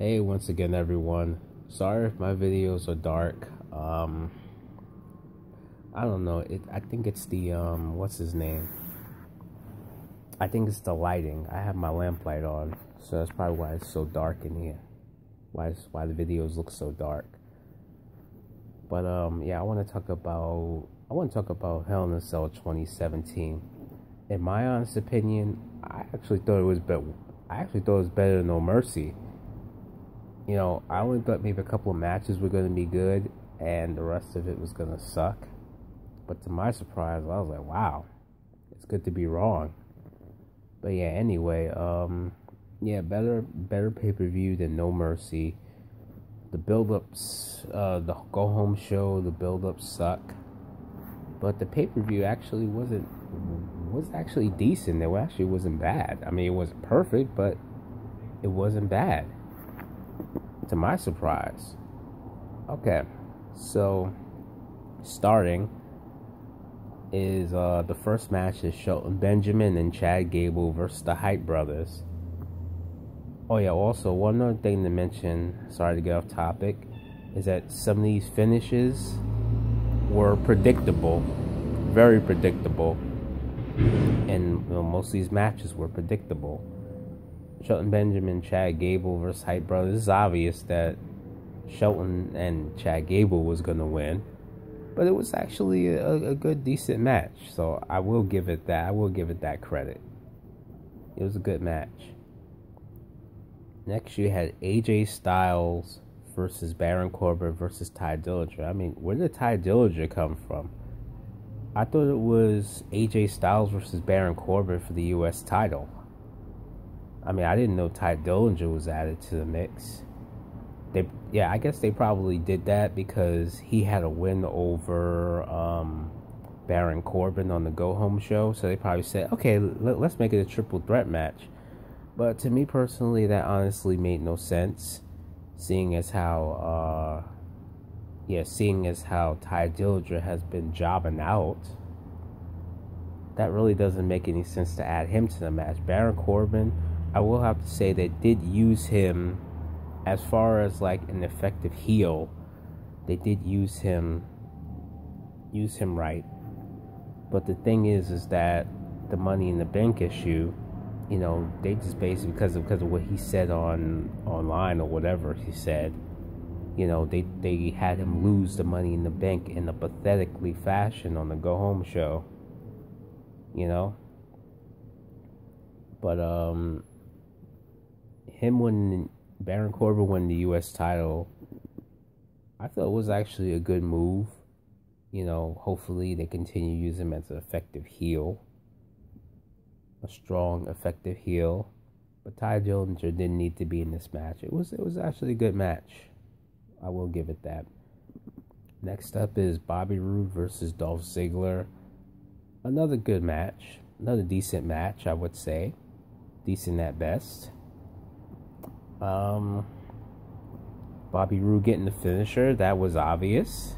Hey, once again, everyone. Sorry if my videos are dark. I don't know. I think it's the what's his name? I think it's the lighting. I have my lamp light on, so that's probably why it's so dark in here. Why the videos look so dark. But yeah, I want to talk about Hell in a Cell 2017. In my honest opinion, I actually thought it was better than No Mercy. You know, I only thought maybe a couple of matches were going to be good and the rest of it was going to suck. But to my surprise, I was like, wow, it's good to be wrong. But yeah, anyway, yeah, better pay-per-view than No Mercy. The build-ups, the go-home show, the build-ups suck. But the pay-per-view actually was actually decent. It actually wasn't bad. I mean, it wasn't perfect, but it wasn't bad. To my surprise. Okay, so starting is the first match is Shelton Benjamin and Chad Gable versus the Hype Brothers. Oh yeah, also one other thing to mention, sorry to get off topic, is that some of these finishes were predictable, very predictable, and you know, most of these matches were predictable. Shelton Benjamin, Chad Gable versus Hype Brothers. It's obvious that Shelton and Chad Gable was going to win. But it was actually a good, decent match. So I will give it that. I will give it that credit. It was a good match. Next, you had AJ Styles versus Baron Corbin versus Ty Dillinger. I mean, where did Ty Dillinger come from? I thought it was AJ Styles versus Baron Corbin for the U.S. title. I mean, I didn't know Ty Dillinger was added to the mix. I guess they probably did that because he had a win over Baron Corbin on the Go Home show. So they probably said, okay, let's make it a triple threat match. But to me personally, that honestly made no sense, seeing as how Ty Dillinger has been jobbing out. That really doesn't make any sense to add him to the match. Baron Corbin, I will have to say they did use him as far as like an effective heel. They did use him right. But the thing is that the Money in the Bank issue, you know, they just basically because of what he said online or whatever he said, you know, they had him lose the Money in the Bank in a pathetically fashion on the Go Home show. You know? But Baron Corbin winning the U.S. title, I thought it was actually a good move. You know, hopefully they continue to use him as an effective heel. A strong, effective heel. But Ty Dillinger didn't need to be in this match. It was actually a good match. I will give it that. Next up is Bobby Roode versus Dolph Ziggler. Another good match. Another decent match, I would say. Decent at best. Bobby Roode getting the finisher, that was obvious.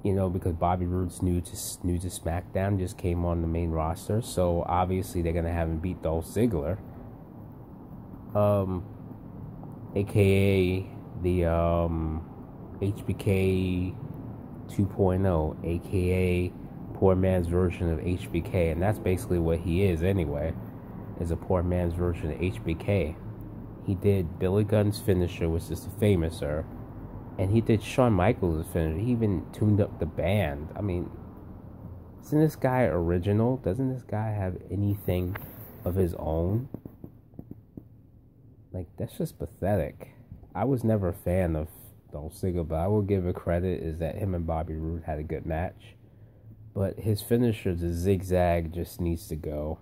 You know, because Bobby Roode's new to SmackDown, just came on the main roster, so obviously they're gonna have him beat Dolph Ziggler. AKA the HBK 2.0, AKA poor man's version of HBK, and that's basically what he is anyway. Is a poor man's version of HBK. He did Billy Gunn's finisher, which is the Famouser, and he did Shawn Michaels' finisher. He even tuned up the band. I mean, isn't this guy original? Doesn't this guy have anything of his own? Like, that's just pathetic. I was never a fan of Dolph Ziggler, but I will give it credit is that him and Bobby Roode had a good match. But his finisher, the zigzag, just needs to go.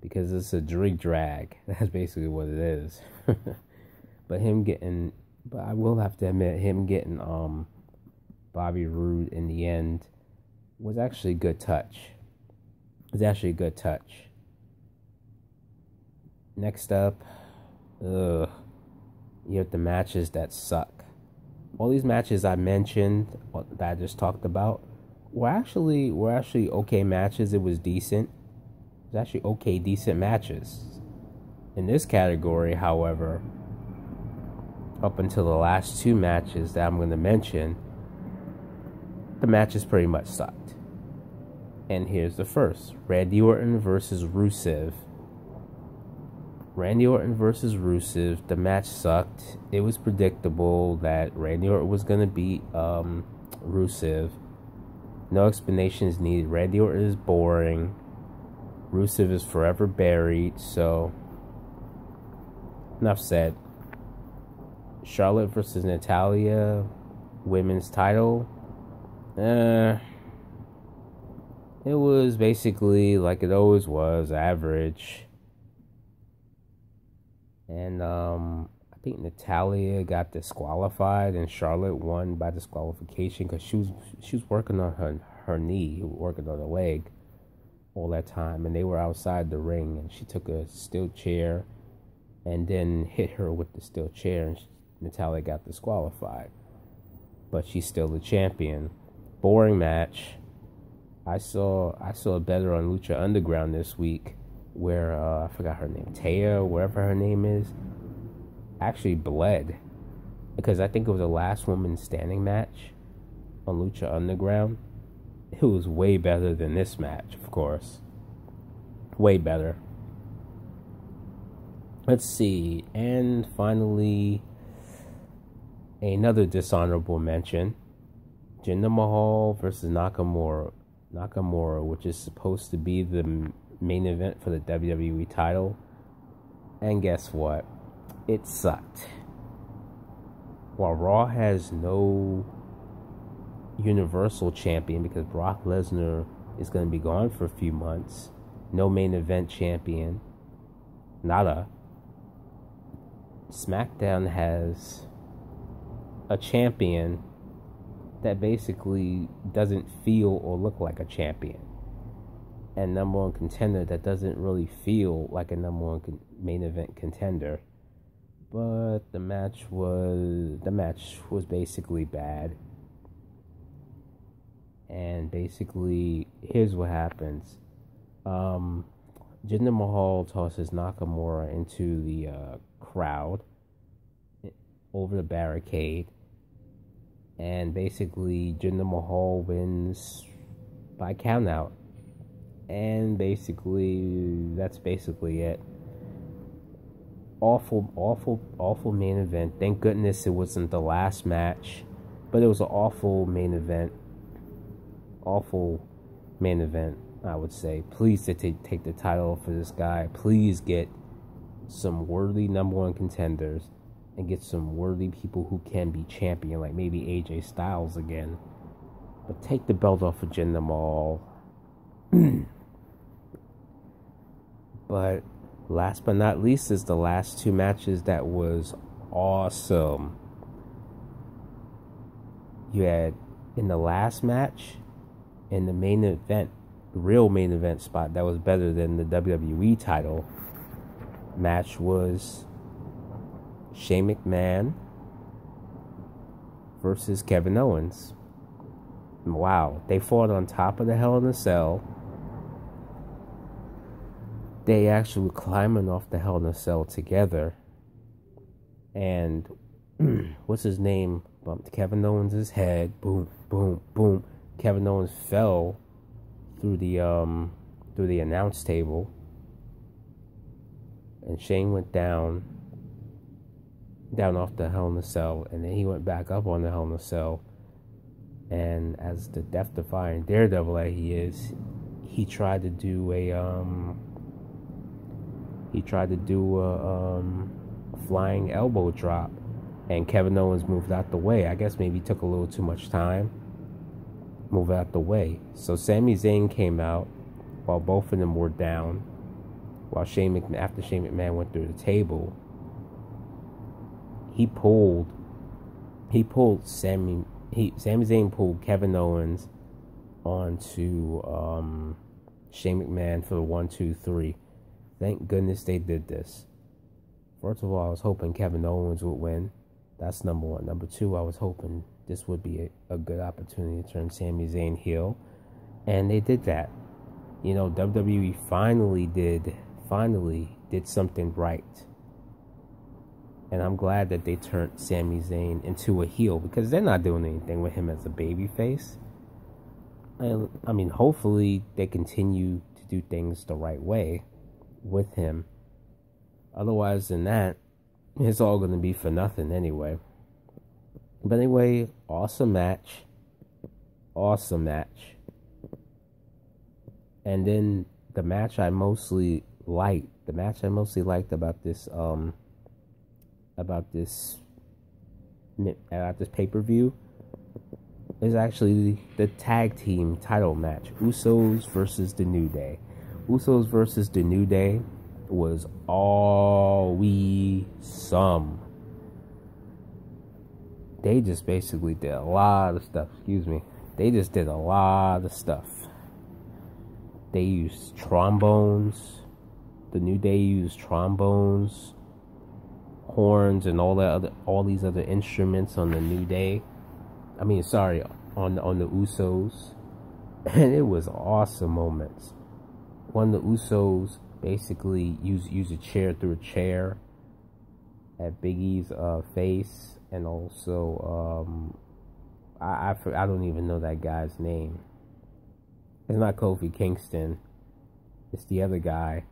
Because it's a drag. That's basically what it is. But I will have to admit, him getting Bobby Roode in the end was actually a good touch. Next up, you have the matches that suck. All these matches I mentioned, that I just talked about, were actually okay matches. It was decent. It was actually okay, decent matches. In this category, however, up until the last two matches that I'm going to mention, the matches pretty much sucked. And here's the first. Randy Orton versus Rusev. Randy Orton versus Rusev. The match sucked. It was predictable that Randy Orton was going to beat Rusev. No explanations needed. Randy Orton is boring. Rusev is forever buried. So, enough said. Charlotte versus Natalya. Women's title. It was basically like it always was, average. And I think Natalya got disqualified and Charlotte won by disqualification because she was working on her knee, working on her leg all that time, and they were outside the ring, and she took a steel chair and then hit her with the steel chair, and Natalya got disqualified. But she's still the champion. Boring match. I saw better on Lucha Underground this week, where I forgot her name, Taya, whatever her name is, actually bled, because I think it was the last woman standing match on Lucha Underground. It was way better than this match, of course. Way better. Let's see, and finally, another dishonorable mention: Jinder Mahal versus Nakamura, which is supposed to be the main event for the WWE title. And guess what? It sucked. While Raw has no Universal Champion because Brock Lesnar is going to be gone for a few months, no main event champion, nada. SmackDown has a champion that basically doesn't feel or look like a champion, and number one contender that doesn't really feel like a number one main event contender. But the match was basically bad. And basically, here's what happens. Jinder Mahal tosses Nakamura into the crowd over the barricade. And basically, Jinder Mahal wins by countout. And basically, that's basically it. Awful main event. Thank goodness it wasn't the last match. But it was an awful main event. Awful main event, I would say. Please take the title for this guy. Please get some worthy number one contenders. And get some worthy people who can be champion, like maybe AJ Styles again. But take the belt off of Jinder Mahal. But last but not least is the last two matches that was awesome. You had, in the last match, in the main event, real main event spot that was better than the WWE title match, was Shane McMahon versus Kevin Owens. Wow, they fought on top of the Hell in a Cell. They actually were climbing off the Hell in a Cell together. And what's his name? Bumped Kevin Owens' head. Boom, boom, boom. Kevin Owens fell through the announce table. And Shane went down off the Hell in a Cell, and then he went back up on the Hell in a Cell. And as the death-defying daredevil that he is, he tried to do a flying elbow drop, and Kevin Owens moved out the way. I guess maybe he took a little too much time. Move out the way. So Sami Zayn came out while both of them were down. While after Shane McMahon went through the table, Sami Zayn pulled Kevin Owens onto Shane McMahon for the 1, 2, 3. Thank goodness they did this. First of all, I was hoping Kevin Owens would win. That's number one. Number two, I was hoping this would be a good opportunity to turn Sami Zayn heel. And they did that. You know, WWE finally did something right. And I'm glad that they turned Sami Zayn into a heel, because they're not doing anything with him as a babyface. I mean, hopefully they continue to do things the right way with him. Otherwise than that, it's all going to be for nothing anyway. But anyway, awesome match. Awesome match. And then the match I mostly liked about this pay-per-view is actually the tag team title match. Usos versus the New Day. Usos versus the New Day was awesome. They just basically did a lot of stuff. They just did a lot of stuff. They used trombones. The New Day used trombones, horns, and all these other instruments on the New Day. I mean, sorry, on the Usos. And it was awesome moments. One of the Usos basically used a chair through a chair at Big E's face, and also I don't even know that guy's name. It's not Kofi Kingston. It's the other guy.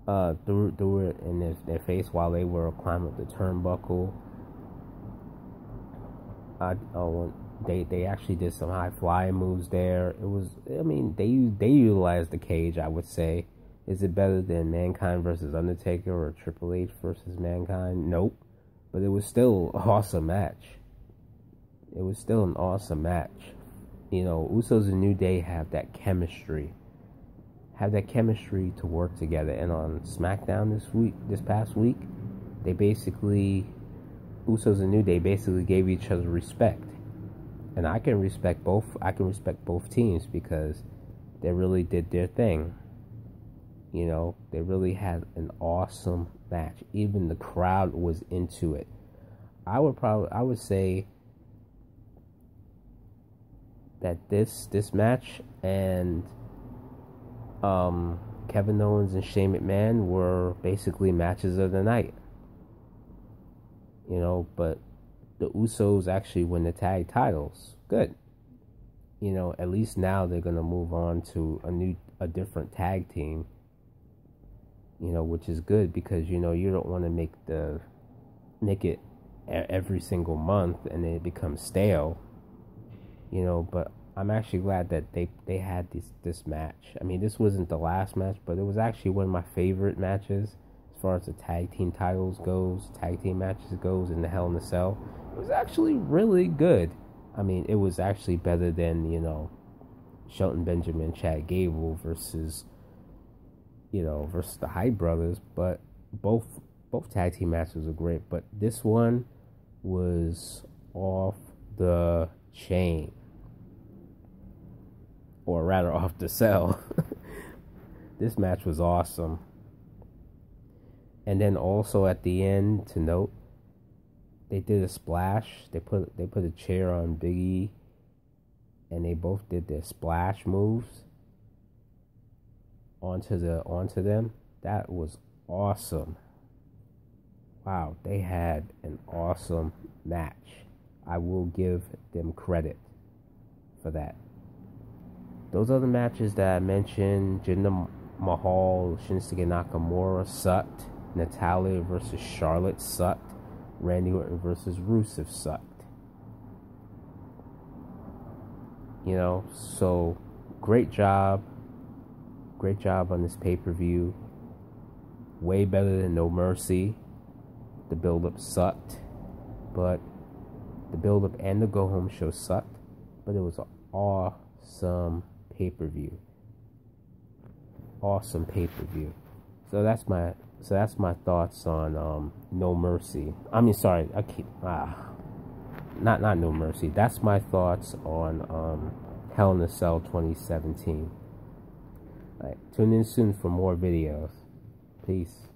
Threw it in their face while they were climbing up the turnbuckle. They actually did some high flying moves there. It was, I mean, they utilized the cage, I would say. Is it better than Mankind versus Undertaker or Triple H versus Mankind? Nope. But it was still an awesome match. It was still an awesome match. You know, Usos and New Day have that chemistry. Have that chemistry to work together. And on SmackDown this past week, they basically, Usos and New Day basically gave each other respect. And I can respect both teams because they really did their thing. You know, they really had an awesome match. Even the crowd was into it. I would say that this match and Kevin Owens and Shane McMahon were basically matches of the night. You know, but the Usos actually win the tag titles. Good. You know, at least now they're gonna move on to a different tag team. You know, which is good because, you know, you don't want to make it every single month and then it becomes stale. You know, but I'm actually glad that they had this match. I mean, this wasn't the last match, but it was actually one of my favorite matches as far as the tag team titles goes, tag team matches goes in the Hell in a Cell. It was actually really good. I mean, it was actually better than, you know, Shelton Benjamin, Chad Gable versus the Hype Brothers. But both tag team matches were great. But this one was off the chain. Or rather, off the cell. This match was awesome. And then also at the end, to note, they did a splash. They put a chair on Big E, and they both did their splash moves onto them. That was awesome. Wow, they had an awesome match. I will give them credit for that. Those other matches that I mentioned, Jinder Mahal, Shinsuke Nakamura sucked. Natalya versus Charlotte sucked. Randy Orton versus Rusev sucked. You know, so great job. Great job on this pay-per-view. Way better than No Mercy. The build-up sucked. But the build-up and the go-home show sucked. But it was an awesome pay-per-view. Awesome pay-per-view. So that's my thoughts on No Mercy. I mean, sorry, not No Mercy. That's my thoughts on Hell in a Cell 2017. All right, tune in soon for more videos. Peace.